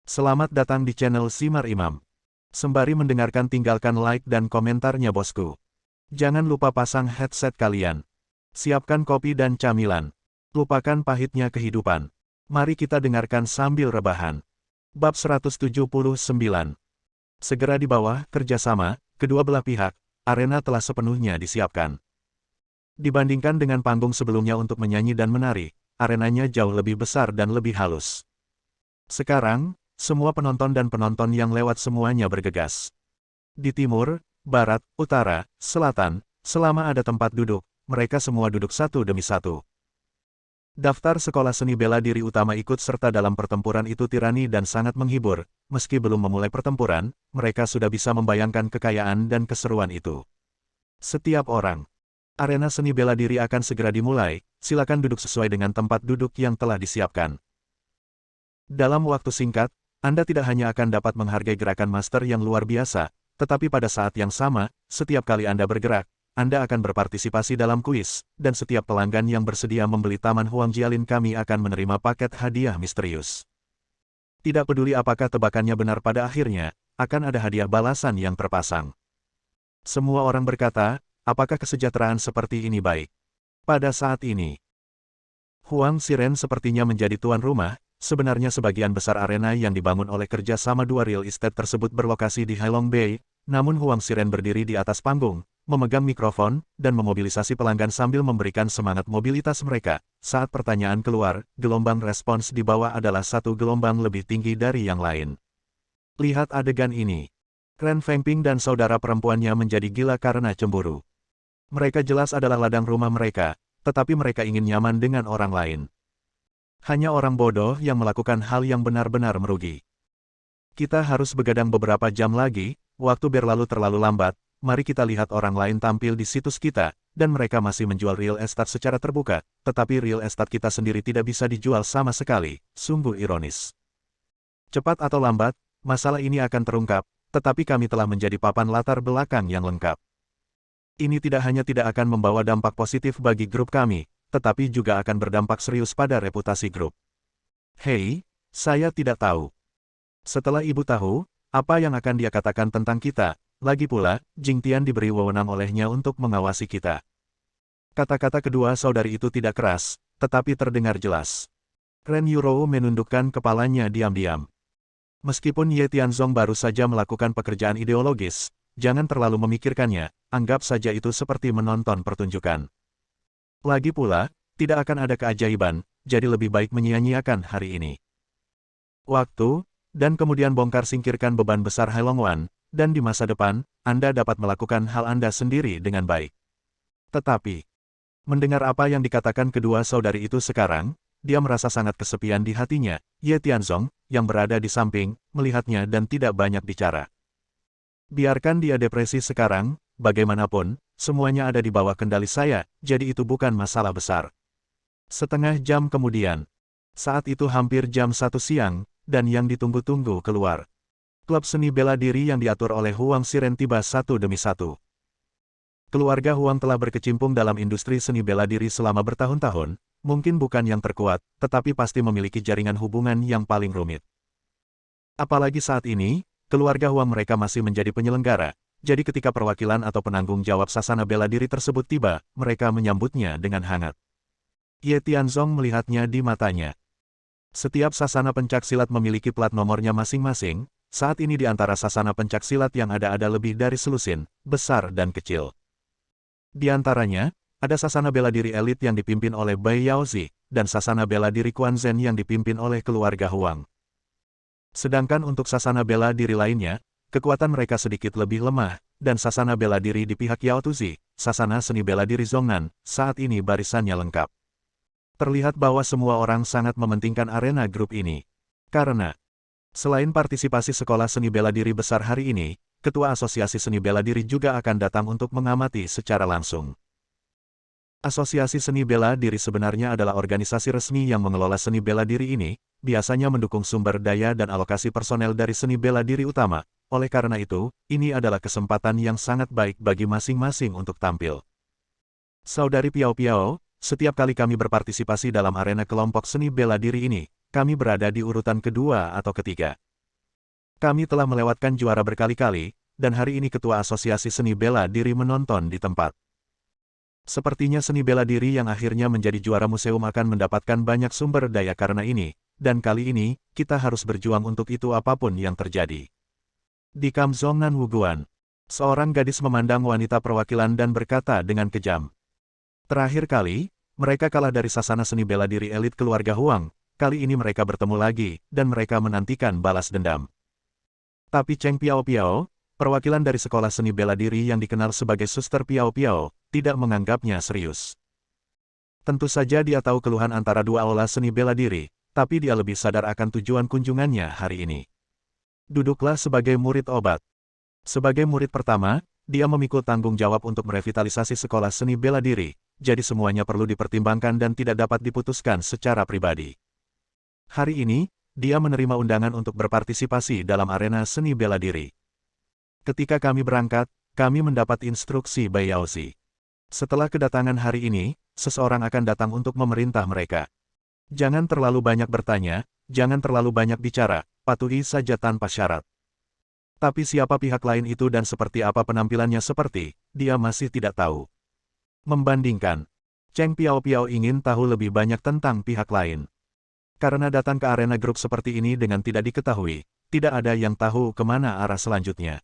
Selamat datang di channel Simar Imam. Sembari mendengarkan tinggalkan like dan komentarnya bosku. Jangan lupa pasang headset kalian. Siapkan kopi dan camilan. Lupakan pahitnya kehidupan. Mari kita dengarkan sambil rebahan. Bab 179. Segera di bawah, kerjasama, kedua belah pihak, arena telah sepenuhnya disiapkan. Dibandingkan dengan panggung sebelumnya untuk menyanyi dan menari, arenanya jauh lebih besar dan lebih halus. Sekarang, semua penonton dan penonton yang lewat semuanya bergegas. Di timur, barat, utara, selatan, selama ada tempat duduk, mereka semua duduk satu demi satu. Daftar sekolah seni bela diri utama ikut serta dalam pertempuran itu tirani dan sangat menghibur. Meski belum memulai pertempuran, mereka sudah bisa membayangkan kekayaan dan keseruan itu. Setiap orang. Arena seni bela diri akan segera dimulai, silakan duduk sesuai dengan tempat duduk yang telah disiapkan. Dalam waktu singkat, Anda tidak hanya akan dapat menghargai gerakan master yang luar biasa, tetapi pada saat yang sama, setiap kali Anda bergerak, Anda akan berpartisipasi dalam kuis, dan setiap pelanggan yang bersedia membeli Taman Huang Jialin kami akan menerima paket hadiah misterius. Tidak peduli apakah tebakannya benar pada akhirnya, akan ada hadiah balasan yang terpasang. Semua orang berkata, apakah kesejahteraan seperti ini baik? Pada saat ini, Huang Xiren sepertinya menjadi tuan rumah. Sebenarnya sebagian besar arena yang dibangun oleh kerja sama dua real estate tersebut berlokasi di Hailong Bay, namun Huang Xiren berdiri di atas panggung, memegang mikrofon, dan memobilisasi pelanggan sambil memberikan semangat mobilitas mereka. Saat pertanyaan keluar, gelombang respons di bawah adalah satu gelombang lebih tinggi dari yang lain. Lihat adegan ini. Ren Fengping dan saudara perempuannya menjadi gila karena cemburu. Mereka jelas adalah ladang rumah mereka, tetapi mereka ingin nyaman dengan orang lain. Hanya orang bodoh yang melakukan hal yang benar-benar merugi. Kita harus begadang beberapa jam lagi, waktu berlalu terlalu lambat, mari kita lihat orang lain tampil di situs kita, dan mereka masih menjual real estate secara terbuka, tetapi real estate kita sendiri tidak bisa dijual sama sekali, sungguh ironis. Cepat atau lambat, masalah ini akan terungkap, tetapi kami telah menjadi papan latar belakang yang lengkap. Ini tidak hanya tidak akan membawa dampak positif bagi grup kami, tetapi juga akan berdampak serius pada reputasi grup. Hei, saya tidak tahu. Setelah ibu tahu, apa yang akan dia katakan tentang kita, lagi pula, Jing Tian diberi wewenang olehnya untuk mengawasi kita. Kata-kata kedua saudari itu tidak keras, tetapi terdengar jelas. Ren Yurou menundukkan kepalanya diam-diam. Meskipun Ye Tianzong baru saja melakukan pekerjaan ideologis, jangan terlalu memikirkannya, anggap saja itu seperti menonton pertunjukan. Lagi pula, tidak akan ada keajaiban, jadi lebih baik menyia-nyiakan hari ini. Waktu, dan kemudian bongkar singkirkan beban besar Hailong Wan, dan di masa depan, Anda dapat melakukan hal Anda sendiri dengan baik. Tetapi, mendengar apa yang dikatakan kedua saudari itu sekarang, dia merasa sangat kesepian di hatinya. Ye Tianzong, yang berada di samping, melihatnya dan tidak banyak bicara. Biarkan dia depresi sekarang, bagaimanapun, semuanya ada di bawah kendali saya, jadi itu bukan masalah besar. Setengah jam kemudian. Saat itu hampir jam 1 siang, dan yang ditunggu-tunggu keluar. Klub seni bela diri yang diatur oleh Huang Xiren tiba satu demi satu. Keluarga Huang telah berkecimpung dalam industri seni bela diri selama bertahun-tahun, mungkin bukan yang terkuat, tetapi pasti memiliki jaringan hubungan yang paling rumit. Apalagi saat ini, keluarga Huang mereka masih menjadi penyelenggara. Jadi ketika perwakilan atau penanggung jawab sasana bela diri tersebut tiba, mereka menyambutnya dengan hangat. Ye Tianzong melihatnya di matanya. Setiap sasana pencaksilat memiliki plat nomornya masing-masing, saat ini di antara sasana pencaksilat yang ada lebih dari selusin, besar dan kecil. Di antaranya, ada sasana bela diri elit yang dipimpin oleh Bai Yaozi, dan sasana bela diri Quan Zhen yang dipimpin oleh keluarga Huang. Sedangkan untuk sasana bela diri lainnya, kekuatan mereka sedikit lebih lemah, dan sasana bela diri di pihak Yao Tuzi, sasana seni bela diri Zhongnan, saat ini barisannya lengkap. Terlihat bahwa semua orang sangat mementingkan arena grup ini. Karena, selain partisipasi sekolah seni bela diri besar hari ini, Ketua Asosiasi Seni Bela Diri juga akan datang untuk mengamati secara langsung. Asosiasi Seni Bela Diri sebenarnya adalah organisasi resmi yang mengelola seni bela diri ini, biasanya mendukung sumber daya dan alokasi personel dari seni bela diri utama. Oleh karena itu, ini adalah kesempatan yang sangat baik bagi masing-masing untuk tampil. Saudari Piao Piao, setiap kali kami berpartisipasi dalam arena kelompok seni bela diri ini, kami berada di urutan kedua atau ketiga. Kami telah melewatkan juara berkali-kali, dan hari ini Ketua Asosiasi Seni Bela Diri menonton di tempat. Sepertinya seni bela diri yang akhirnya menjadi juara museum akan mendapatkan banyak sumber daya karena ini, dan kali ini, kita harus berjuang untuk itu apapun yang terjadi. Di kamp Zhongnan Wuguan, seorang gadis memandang wanita perwakilan dan berkata dengan kejam. Terakhir kali, mereka kalah dari sasana seni bela diri elit keluarga Huang, kali ini mereka bertemu lagi, dan mereka menantikan balas dendam. Tapi Cheng Piao Piao, perwakilan dari sekolah seni bela diri yang dikenal sebagai Suster Piao Piao, tidak menganggapnya serius. Tentu saja dia tahu keluhan antara dua aula seni bela diri, tapi dia lebih sadar akan tujuan kunjungannya hari ini. Duduklah sebagai murid obat. Sebagai murid pertama, dia memikul tanggung jawab untuk merevitalisasi sekolah seni bela diri, jadi semuanya perlu dipertimbangkan dan tidak dapat diputuskan secara pribadi. Hari ini, dia menerima undangan untuk berpartisipasi dalam arena seni bela diri. Ketika kami berangkat, kami mendapat instruksi Bai Yaozi. Setelah kedatangan hari ini, seseorang akan datang untuk memerintah mereka. Jangan terlalu banyak bertanya, jangan terlalu banyak bicara, patuhi saja tanpa syarat. Tapi siapa pihak lain itu dan seperti apa penampilannya seperti, dia masih tidak tahu. Membandingkan, Cheng Piao Piao ingin tahu lebih banyak tentang pihak lain. Karena datang ke arena grup seperti ini dengan tidak diketahui, tidak ada yang tahu kemana arah selanjutnya.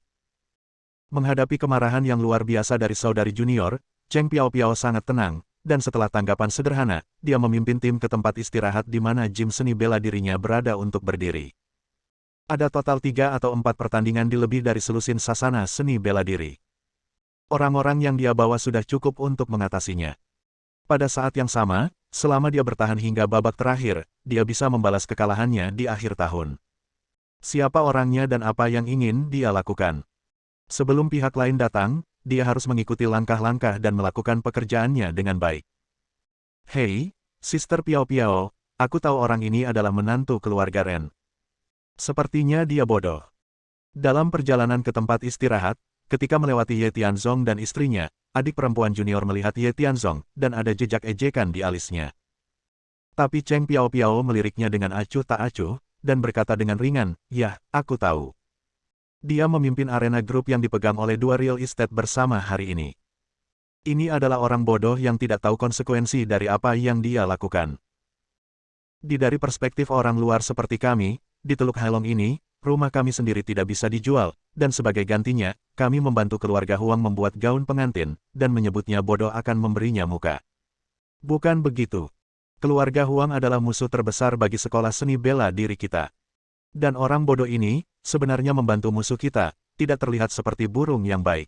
Menghadapi kemarahan yang luar biasa dari saudari junior, Cheng Piao Piao sangat tenang, dan setelah tanggapan sederhana, dia memimpin tim ke tempat istirahat di mana gym seni bela dirinya berada untuk berdiri. Ada total 3 atau 4 pertandingan di lebih dari selusin sasana seni bela diri. Orang-orang yang dia bawa sudah cukup untuk mengatasinya. Pada saat yang sama, selama dia bertahan hingga babak terakhir, dia bisa membalas kekalahannya di akhir tahun. Siapa orangnya dan apa yang ingin dia lakukan? Sebelum pihak lain datang, dia harus mengikuti langkah-langkah dan melakukan pekerjaannya dengan baik. Hei, Sister Piao Piao, aku tahu orang ini adalah menantu keluarga Ren. Sepertinya dia bodoh. Dalam perjalanan ke tempat istirahat, ketika melewati Ye Tianzong dan istrinya, adik perempuan junior melihat Ye Tianzong, dan ada jejak ejekan di alisnya. Tapi Cheng Piao Piao meliriknya dengan acuh tak acuh, dan berkata dengan ringan, "Yah, aku tahu." Dia memimpin arena grup yang dipegang oleh dua real estate bersama hari ini. Ini adalah orang bodoh yang tidak tahu konsekuensi dari apa yang dia lakukan. Dari perspektif orang luar seperti kami, di Teluk Hailong ini, rumah kami sendiri tidak bisa dijual, dan sebagai gantinya, kami membantu keluarga Huang membuat gaun pengantin, dan menyebutnya bodoh akan memberinya muka. Bukan begitu. Keluarga Huang adalah musuh terbesar bagi sekolah seni bela diri kita. Dan orang bodoh ini, sebenarnya membantu musuh kita, tidak terlihat seperti burung yang baik.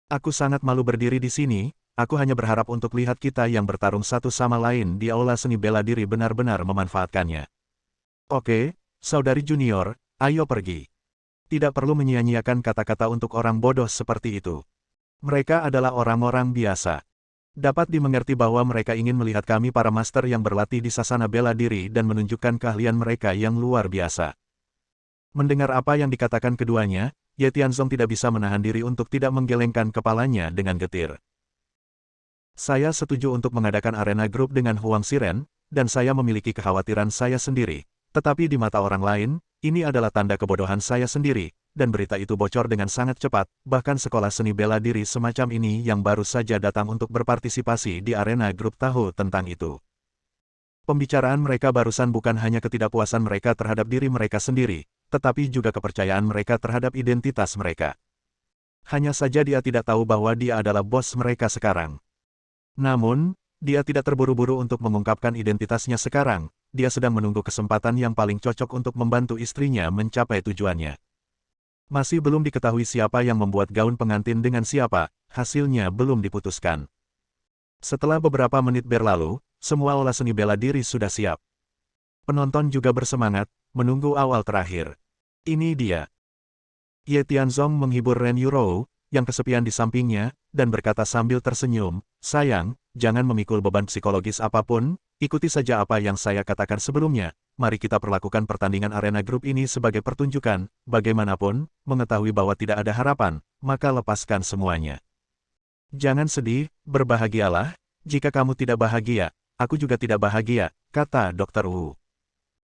Aku sangat malu berdiri di sini, aku hanya berharap untuk lihat kita yang bertarung satu sama lain di aula seni bela diri benar-benar memanfaatkannya. Oke, saudari junior, ayo pergi. Tidak perlu menyia-nyiakan kata-kata untuk orang bodoh seperti itu. Mereka adalah orang-orang biasa. Dapat dimengerti bahwa mereka ingin melihat kami para master yang berlatih di sasana bela diri dan menunjukkan keahlian mereka yang luar biasa. Mendengar apa yang dikatakan keduanya, Ye Tianzong tidak bisa menahan diri untuk tidak menggelengkan kepalanya dengan getir. Saya setuju untuk mengadakan arena grup dengan Huang Xiren, dan saya memiliki kekhawatiran saya sendiri. Tetapi di mata orang lain, ini adalah tanda kebodohan saya sendiri, dan berita itu bocor dengan sangat cepat, bahkan sekolah seni bela diri semacam ini yang baru saja datang untuk berpartisipasi di arena grup tahu tentang itu. Pembicaraan mereka barusan bukan hanya ketidakpuasan mereka terhadap diri mereka sendiri, tetapi juga kepercayaan mereka terhadap identitas mereka. Hanya saja dia tidak tahu bahwa dia adalah bos mereka sekarang. Namun, dia tidak terburu-buru untuk mengungkapkan identitasnya sekarang, dia sedang menunggu kesempatan yang paling cocok untuk membantu istrinya mencapai tujuannya. Masih belum diketahui siapa yang membuat gaun pengantin dengan siapa, hasilnya belum diputuskan. Setelah beberapa menit berlalu, semua aula seni bela diri sudah siap. Penonton juga bersemangat, menunggu awal terakhir. Ini dia. Ye Tianzong menghibur Ren Yurou, yang kesepian di sampingnya, dan berkata sambil tersenyum, "Sayang, jangan memikul beban psikologis apapun, ikuti saja apa yang saya katakan sebelumnya. Mari kita perlakukan pertandingan arena grup ini sebagai pertunjukan, bagaimanapun, mengetahui bahwa tidak ada harapan, maka lepaskan semuanya. Jangan sedih, berbahagialah, jika kamu tidak bahagia, aku juga tidak bahagia," kata Dr. Wu.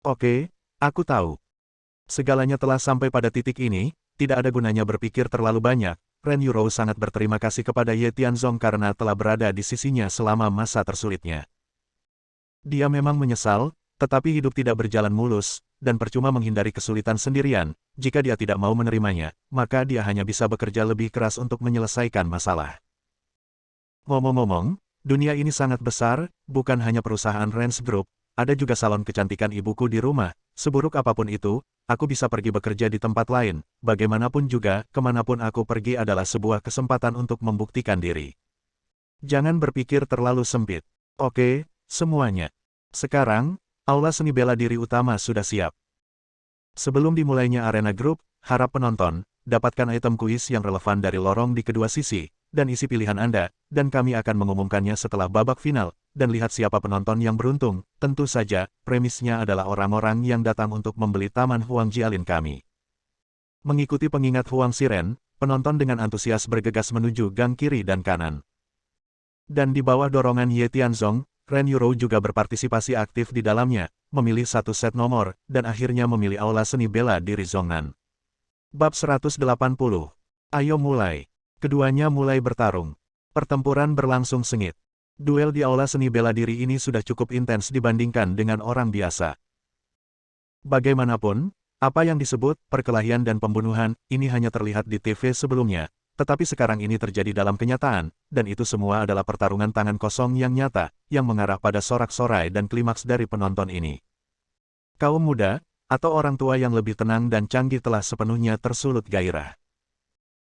"Oke, aku tahu." Segalanya telah sampai pada titik ini, tidak ada gunanya berpikir terlalu banyak. Ren Yurou sangat berterima kasih kepada Ye Tianzong karena telah berada di sisinya selama masa tersulitnya. Dia memang menyesal, tetapi hidup tidak berjalan mulus, dan percuma menghindari kesulitan sendirian. Jika dia tidak mau menerimanya, maka dia hanya bisa bekerja lebih keras untuk menyelesaikan masalah. Ngomong-ngomong, dunia ini sangat besar, bukan hanya perusahaan Rens Group, ada juga salon kecantikan ibuku di rumah. Seburuk apapun itu, aku bisa pergi bekerja di tempat lain. Bagaimanapun juga, kemanapun aku pergi adalah sebuah kesempatan untuk membuktikan diri. Jangan berpikir terlalu sempit. Oke, semuanya. Sekarang, aula seni bela diri utama sudah siap. Sebelum dimulainya arena grup, harap penonton dapatkan item kuis yang relevan dari lorong di kedua sisi, dan isi pilihan Anda, dan kami akan mengumumkannya setelah babak final, dan lihat siapa penonton yang beruntung. Tentu saja, premisnya adalah orang-orang yang datang untuk membeli Taman Huang Jialin kami. Mengikuti pengingat Huang Xiren, penonton dengan antusias bergegas menuju gang kiri dan kanan. Dan di bawah dorongan Ye Tianzong, Ren Yurou juga berpartisipasi aktif di dalamnya, memilih satu set nomor, dan akhirnya memilih aula seni bela diri Zhongnan. Bab 180. Ayo mulai. Keduanya mulai bertarung. Pertempuran berlangsung sengit. Duel di aula seni bela diri ini sudah cukup intens dibandingkan dengan orang biasa. Bagaimanapun, apa yang disebut perkelahian dan pembunuhan, ini hanya terlihat di TV sebelumnya, tetapi sekarang ini terjadi dalam kenyataan, dan itu semua adalah pertarungan tangan kosong yang nyata, yang mengarah pada sorak-sorai dan klimaks dari penonton ini. Kaum muda, atau orang tua yang lebih tenang dan canggih telah sepenuhnya tersulut gairah.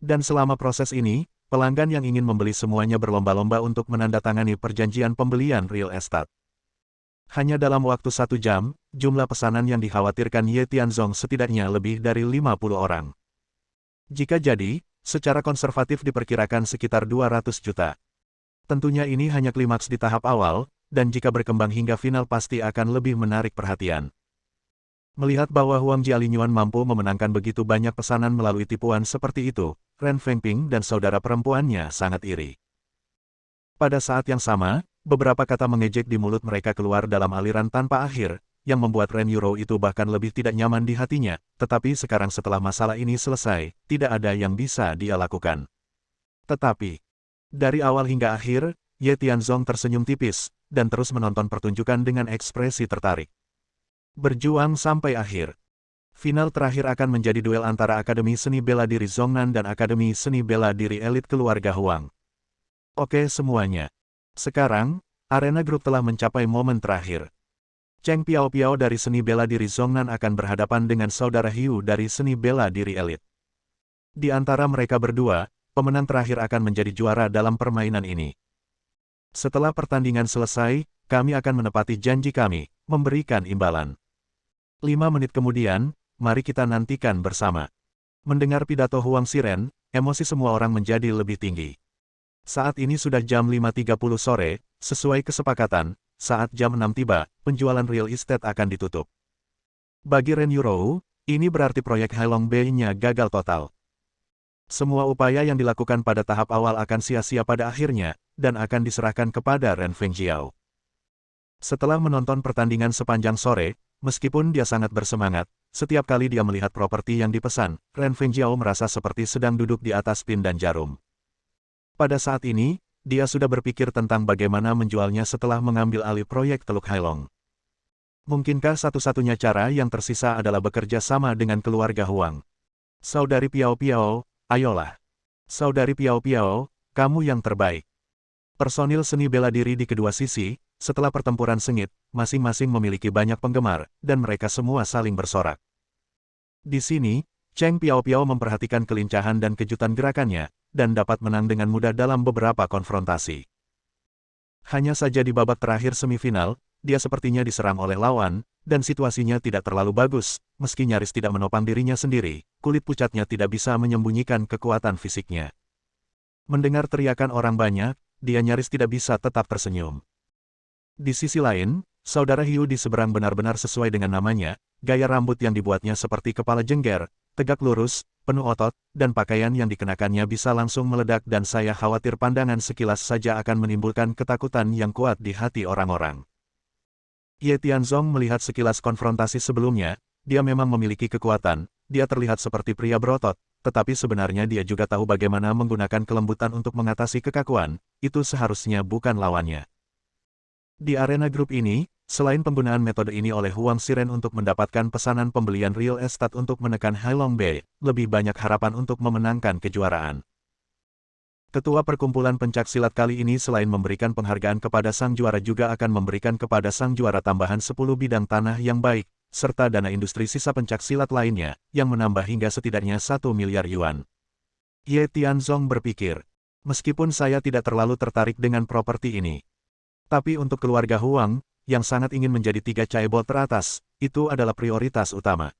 Dan selama proses ini, pelanggan yang ingin membeli semuanya berlomba-lomba untuk menandatangani perjanjian pembelian real estate. Hanya dalam waktu 1 jam, jumlah pesanan yang dikhawatirkan Ye Tianzong setidaknya lebih dari 50 orang. Jika jadi, secara konservatif diperkirakan sekitar 200 juta. Tentunya ini hanya klimaks di tahap awal, dan jika berkembang hingga final pasti akan lebih menarik perhatian. Melihat bahwa Huang Jialinyuan mampu memenangkan begitu banyak pesanan melalui tipuan seperti itu, Ren Fengping dan saudara perempuannya sangat iri. Pada saat yang sama, beberapa kata mengejek di mulut mereka keluar dalam aliran tanpa akhir, yang membuat Ren Yurou itu bahkan lebih tidak nyaman di hatinya, tetapi sekarang setelah masalah ini selesai, tidak ada yang bisa dia lakukan. Tetapi, dari awal hingga akhir, Ye Tianzong tersenyum tipis, dan terus menonton pertunjukan dengan ekspresi tertarik. Berjuang sampai akhir. Final terakhir akan menjadi duel antara Akademi Seni Bela Diri Zhongnan dan Akademi Seni Bela Diri Elit Keluarga Huang. Oke semuanya. Sekarang, arena grup telah mencapai momen terakhir. Cheng Piao-Piao dari Seni Bela Diri Zhongnan akan berhadapan dengan saudara Hiu dari Seni Bela Diri Elit. Di antara mereka berdua, pemenang terakhir akan menjadi juara dalam permainan ini. Setelah pertandingan selesai, kami akan menepati janji kami, memberikan imbalan. 5 menit kemudian, mari kita nantikan bersama. Mendengar pidato Huang Xiren, emosi semua orang menjadi lebih tinggi. Saat ini sudah jam 5.30 sore, sesuai kesepakatan, saat jam 6 tiba, penjualan real estate akan ditutup. Bagi Ren Yurou, ini berarti proyek Hailong Bay-nya gagal total. Semua upaya yang dilakukan pada tahap awal akan sia-sia pada akhirnya, dan akan diserahkan kepada Ren Fengjiao. Setelah menonton pertandingan sepanjang sore, meskipun dia sangat bersemangat, setiap kali dia melihat properti yang dipesan, Ren Fengjiao merasa seperti sedang duduk di atas pin dan jarum. Pada saat ini, dia sudah berpikir tentang bagaimana menjualnya setelah mengambil alih proyek Teluk Hailong. Mungkinkah satu-satunya cara yang tersisa adalah bekerja sama dengan keluarga Huang? Saudari Piao-Piao, ayolah. Saudari Piao-Piao, kamu yang terbaik. Personil seni bela diri di kedua sisi, setelah pertempuran sengit, masing-masing memiliki banyak penggemar, dan mereka semua saling bersorak. Di sini, Cheng Piao-Piao memperhatikan kelincahan dan kejutan gerakannya, dan dapat menang dengan mudah dalam beberapa konfrontasi. Hanya saja di babak terakhir semifinal, dia sepertinya diserang oleh lawan, dan situasinya tidak terlalu bagus, meski nyaris tidak menopang dirinya sendiri, kulit pucatnya tidak bisa menyembunyikan kekuatan fisiknya. Mendengar teriakan orang banyak, dia nyaris tidak bisa tetap tersenyum. Di sisi lain, saudara Hiu di seberang benar-benar sesuai dengan namanya, gaya rambut yang dibuatnya seperti kepala jengger, tegak lurus, penuh otot, dan pakaian yang dikenakannya bisa langsung meledak dan saya khawatir pandangan sekilas saja akan menimbulkan ketakutan yang kuat di hati orang-orang. Ye Tianzong melihat sekilas konfrontasi sebelumnya, dia memang memiliki kekuatan, dia terlihat seperti pria berotot, tetapi sebenarnya dia juga tahu bagaimana menggunakan kelembutan untuk mengatasi kekakuan, itu seharusnya bukan lawannya. Di arena grup ini, selain penggunaan metode ini oleh Huang Xiren untuk mendapatkan pesanan pembelian real estate untuk menekan Hailong Bay, lebih banyak harapan untuk memenangkan kejuaraan. Ketua perkumpulan pencaksilat kali ini selain memberikan penghargaan kepada sang juara juga akan memberikan kepada sang juara tambahan 10 bidang tanah yang baik, serta dana industri sisa pencaksilat lainnya, yang menambah hingga setidaknya 1 miliar yuan. Ye Tianzong berpikir, meskipun saya tidak terlalu tertarik dengan properti ini, tapi untuk keluarga Huang, yang sangat ingin menjadi 3 caebol teratas, itu adalah prioritas utama.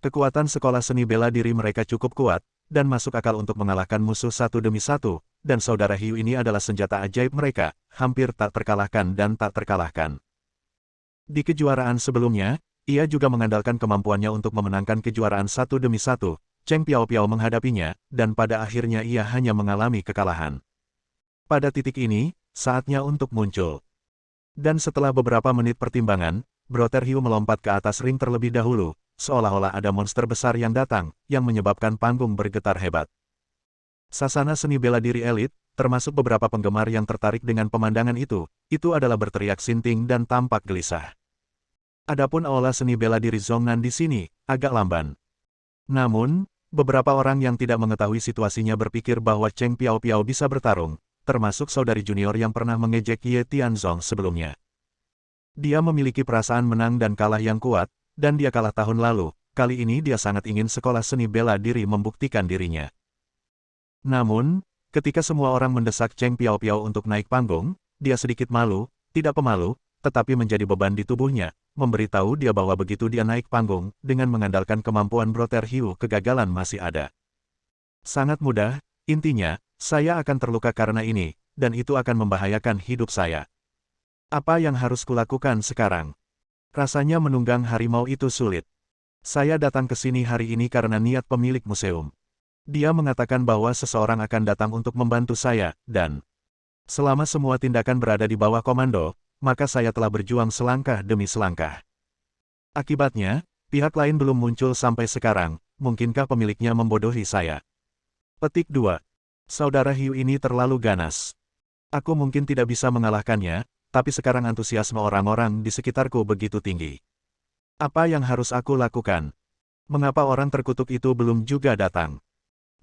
Kekuatan sekolah seni bela diri mereka cukup kuat, dan masuk akal untuk mengalahkan musuh satu demi satu, dan saudara Hiu ini adalah senjata ajaib mereka, hampir tak terkalahkan dan tak terkalahkan. Di kejuaraan sebelumnya, ia juga mengandalkan kemampuannya untuk memenangkan kejuaraan satu demi satu. Cheng Piao-Piao menghadapinya, dan pada akhirnya ia hanya mengalami kekalahan. Pada titik ini, saatnya untuk muncul. Dan setelah beberapa menit pertimbangan, Brother Hiu melompat ke atas ring terlebih dahulu, seolah-olah ada monster besar yang datang, yang menyebabkan panggung bergetar hebat. Sasana seni bela diri elit, termasuk beberapa penggemar yang tertarik dengan pemandangan itu adalah berteriak sinting dan tampak gelisah. Adapun aula seni bela diri Zhongnan di sini, agak lamban. Namun, beberapa orang yang tidak mengetahui situasinya berpikir bahwa Cheng Piao-Piao bisa bertarung, termasuk saudari junior yang pernah mengejek Ye Tianzong sebelumnya. Dia memiliki perasaan menang dan kalah yang kuat, dan dia kalah tahun lalu, kali ini dia sangat ingin sekolah seni bela diri membuktikan dirinya. Namun, ketika semua orang mendesak Cheng Piao-Piao untuk naik panggung, dia sedikit malu, tidak pemalu, tetapi menjadi beban di tubuhnya, memberitahu dia bahwa begitu dia naik panggung, dengan mengandalkan kemampuan Brother Hiu kegagalan masih ada. Sangat mudah, intinya, saya akan terluka karena ini, dan itu akan membahayakan hidup saya. Apa yang harus kulakukan sekarang? Rasanya menunggang harimau itu sulit. Saya datang ke sini hari ini karena niat pemilik museum. Dia mengatakan bahwa seseorang akan datang untuk membantu saya, dan selama semua tindakan berada di bawah komando, maka saya telah berjuang selangkah demi selangkah. Akibatnya, pihak lain belum muncul sampai sekarang, mungkinkah pemiliknya membodohi saya? Petik 2. Saudara Hiu ini terlalu ganas. Aku mungkin tidak bisa mengalahkannya, tapi sekarang antusiasme orang-orang di sekitarku begitu tinggi. Apa yang harus aku lakukan? Mengapa orang terkutuk itu belum juga datang?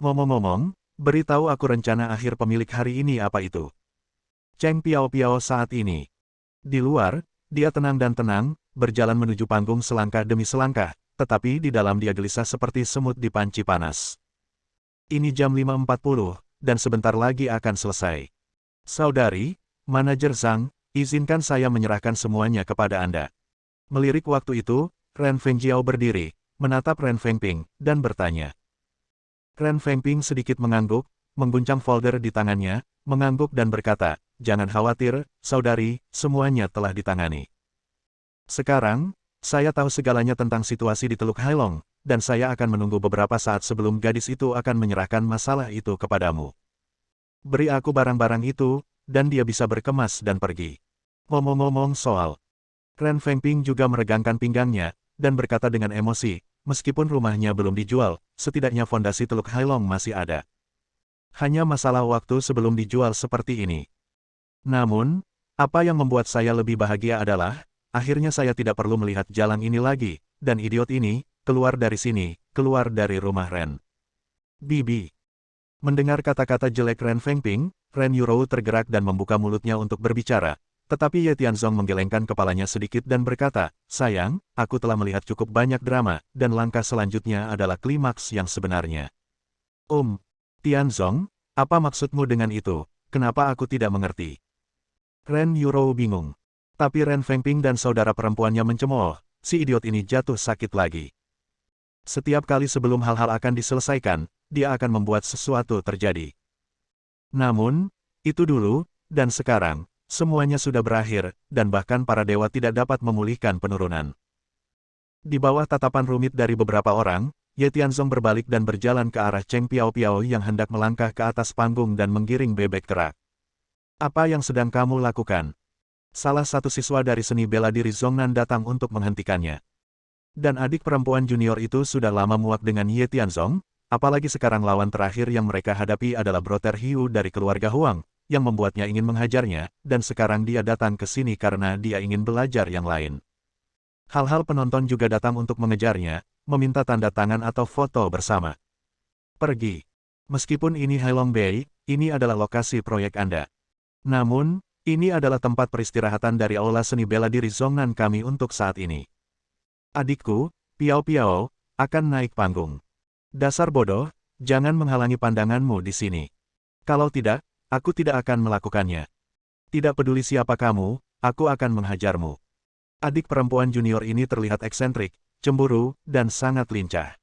Ngomong-ngomong, beritahu aku rencana akhir pemilik hari ini apa itu? Cheng Piao-Piao saat ini. Di luar, dia tenang dan tenang, berjalan menuju panggung selangkah demi selangkah, tetapi di dalam dia gelisah seperti semut di panci panas. Ini jam 5.40, dan sebentar lagi akan selesai. Saudari, manajer Zhang, izinkan saya menyerahkan semuanya kepada Anda. Melirik waktu itu, Ren Fengjiao berdiri, menatap Ren Fengping, dan bertanya. Ren Fengping sedikit mengangguk, mengguncang folder di tangannya, mengangguk dan berkata, jangan khawatir, saudari, semuanya telah ditangani. Sekarang, saya tahu segalanya tentang situasi di Teluk Hailong, dan saya akan menunggu beberapa saat sebelum gadis itu akan menyerahkan masalah itu kepadamu. Beri aku barang-barang itu, dan dia bisa berkemas dan pergi. Ngomong-ngomong soal, Ren Fengping juga meregangkan pinggangnya, dan berkata dengan emosi, meskipun rumahnya belum dijual, setidaknya fondasi Teluk Hailong masih ada. Hanya masalah waktu sebelum dijual seperti ini. Namun, apa yang membuat saya lebih bahagia adalah, akhirnya saya tidak perlu melihat jalan ini lagi, dan idiot ini, keluar dari sini, keluar dari rumah Ren. Bibi. Mendengar kata-kata jelek Ren Fengping, Ren Yurou tergerak dan membuka mulutnya untuk berbicara, tetapi Ye Tianzong menggelengkan kepalanya sedikit dan berkata, sayang, aku telah melihat cukup banyak drama, dan langkah selanjutnya adalah klimaks yang sebenarnya. Tianzong, apa maksudmu dengan itu? Kenapa aku tidak mengerti? Ren Yurou bingung. Tapi Ren Fengping dan saudara perempuannya mencemooh, si idiot ini jatuh sakit lagi. Setiap kali sebelum hal-hal akan diselesaikan, dia akan membuat sesuatu terjadi. Namun, itu dulu, dan sekarang, semuanya sudah berakhir, dan bahkan para dewa tidak dapat memulihkan penurunan. Di bawah tatapan rumit dari beberapa orang, Ye Tianzong berbalik dan berjalan ke arah Cheng Piao-Piao yang hendak melangkah ke atas panggung dan menggiring bebek kerak. Apa yang sedang kamu lakukan? Salah satu siswa dari seni bela diri Zhongnan datang untuk menghentikannya. Dan adik perempuan junior itu sudah lama muak dengan Ye Tianzong, apalagi sekarang lawan terakhir yang mereka hadapi adalah Brother Hiu dari keluarga Huang, yang membuatnya ingin menghajarnya, dan sekarang dia datang ke sini karena dia ingin belajar yang lain. Hal-hal penonton juga datang untuk mengejarnya, meminta tanda tangan atau foto bersama. Pergi. Meskipun ini Hailong Bay, ini adalah lokasi proyek Anda. Namun, ini adalah tempat peristirahatan dari Aula Seni Bela Diri Zhongnan kami untuk saat ini. Adikku, Piao Piao, akan naik panggung. Dasar bodoh, jangan menghalangi pandanganmu di sini. Kalau tidak, aku tidak akan melakukannya. Tidak peduli siapa kamu, aku akan menghajarmu. Adik perempuan junior ini terlihat eksentrik, cemburu, dan sangat lincah.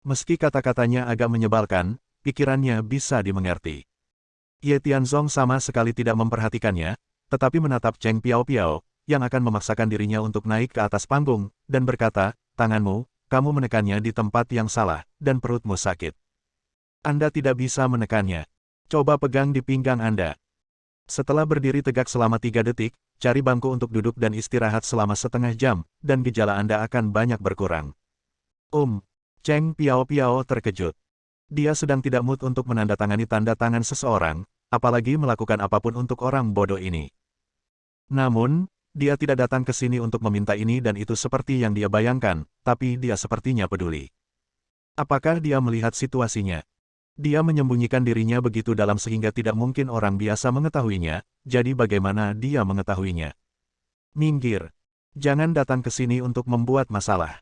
Meski kata-katanya agak menyebalkan, pikirannya bisa dimengerti. Ye Tianzong sama sekali tidak memperhatikannya, tetapi menatap Cheng Piao Piao, yang akan memaksakan dirinya untuk naik ke atas panggung, dan berkata, tanganmu, kamu menekannya di tempat yang salah, dan perutmu sakit. Anda tidak bisa menekannya. Coba pegang di pinggang Anda. Setelah berdiri tegak selama 3 detik, cari bangku untuk duduk dan istirahat selama setengah jam, dan gejala Anda akan banyak berkurang. Cheng Piao Piao terkejut. Dia sedang tidak mood untuk menandatangani tanda tangan seseorang, apalagi melakukan apapun untuk orang bodoh ini. Namun, dia tidak datang ke sini untuk meminta ini dan itu seperti yang dia bayangkan, tapi dia sepertinya peduli. Apakah dia melihat situasinya? Dia menyembunyikan dirinya begitu dalam sehingga tidak mungkin orang biasa mengetahuinya, jadi bagaimana dia mengetahuinya? Minggir. Jangan datang ke sini untuk membuat masalah.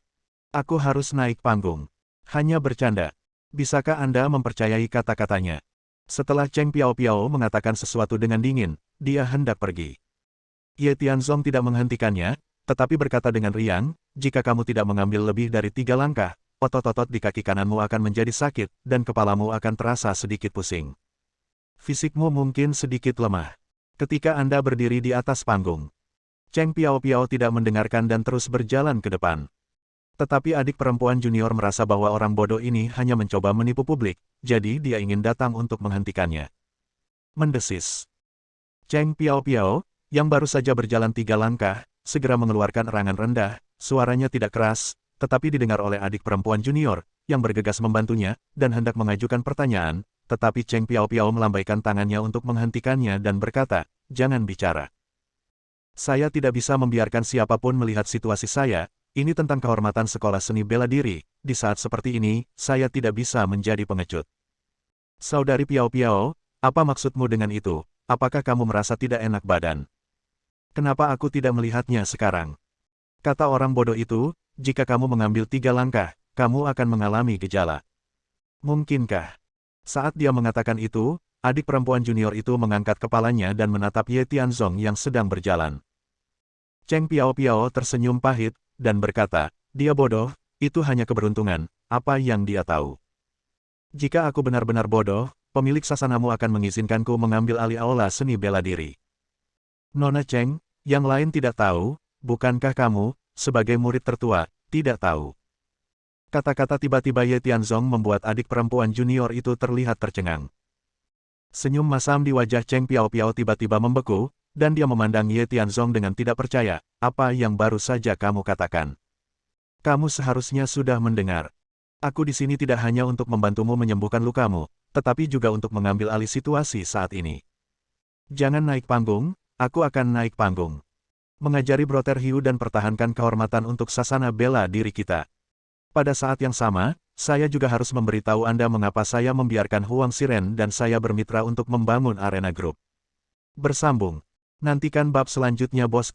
Aku harus naik panggung. Hanya bercanda. Bisakah Anda mempercayai kata-katanya? Setelah Cheng Piao Piao mengatakan sesuatu dengan dingin, dia hendak pergi. Ye Tianzong tidak menghentikannya, tetapi berkata dengan riang, jika kamu tidak mengambil lebih dari 3 langkah, otot-otot di kaki kananmu akan menjadi sakit, dan kepalamu akan terasa sedikit pusing. Fisikmu mungkin sedikit lemah. Ketika Anda berdiri di atas panggung. Cheng Piao Piao tidak mendengarkan dan terus berjalan ke depan. Tetapi adik perempuan junior merasa bahwa orang bodoh ini hanya mencoba menipu publik, jadi dia ingin datang untuk menghentikannya. Mendesis. Cheng Piao Piao, yang baru saja berjalan 3 langkah, segera mengeluarkan erangan rendah, suaranya tidak keras, tetapi didengar oleh adik perempuan junior, yang bergegas membantunya, dan hendak mengajukan pertanyaan, tetapi Cheng Piao Piao melambaikan tangannya untuk menghentikannya dan berkata, jangan bicara. Saya tidak bisa membiarkan siapapun melihat situasi saya, ini tentang kehormatan sekolah seni bela diri, di saat seperti ini, saya tidak bisa menjadi pengecut. Saudari Piao Piao, apa maksudmu dengan itu? Apakah kamu merasa tidak enak badan? Kenapa aku tidak melihatnya sekarang? Kata orang bodoh itu, jika kamu mengambil 3 langkah, kamu akan mengalami gejala. Mungkinkah? Saat dia mengatakan itu, adik perempuan junior itu mengangkat kepalanya dan menatap Ye Tianzong yang sedang berjalan. Cheng Piao Piao tersenyum pahit, dan berkata, dia bodoh, itu hanya keberuntungan, apa yang dia tahu. Jika aku benar-benar bodoh, pemilik sasanamu akan mengizinkanku mengambil alih aula seni bela diri. Nona Cheng, yang lain tidak tahu, bukankah kamu, sebagai murid tertua, tidak tahu? Kata-kata tiba-tiba Ye Tianzong membuat adik perempuan junior itu terlihat tercengang. Senyum masam di wajah Cheng Piao Piao tiba-tiba membeku, dan dia memandang Ye Tianzong dengan tidak percaya, apa yang baru saja kamu katakan? Kamu seharusnya sudah mendengar. Aku di sini tidak hanya untuk membantumu menyembuhkan lukamu, tetapi juga untuk mengambil alih situasi saat ini. Jangan naik panggung, aku akan naik panggung. Mengajari Brother Hiu dan pertahankan kehormatan untuk sasana bela diri kita. Pada saat yang sama, saya juga harus memberitahu Anda mengapa saya membiarkan Huang Xiren dan saya bermitra untuk membangun arena grup. Bersambung. Nantikan bab selanjutnya bosku.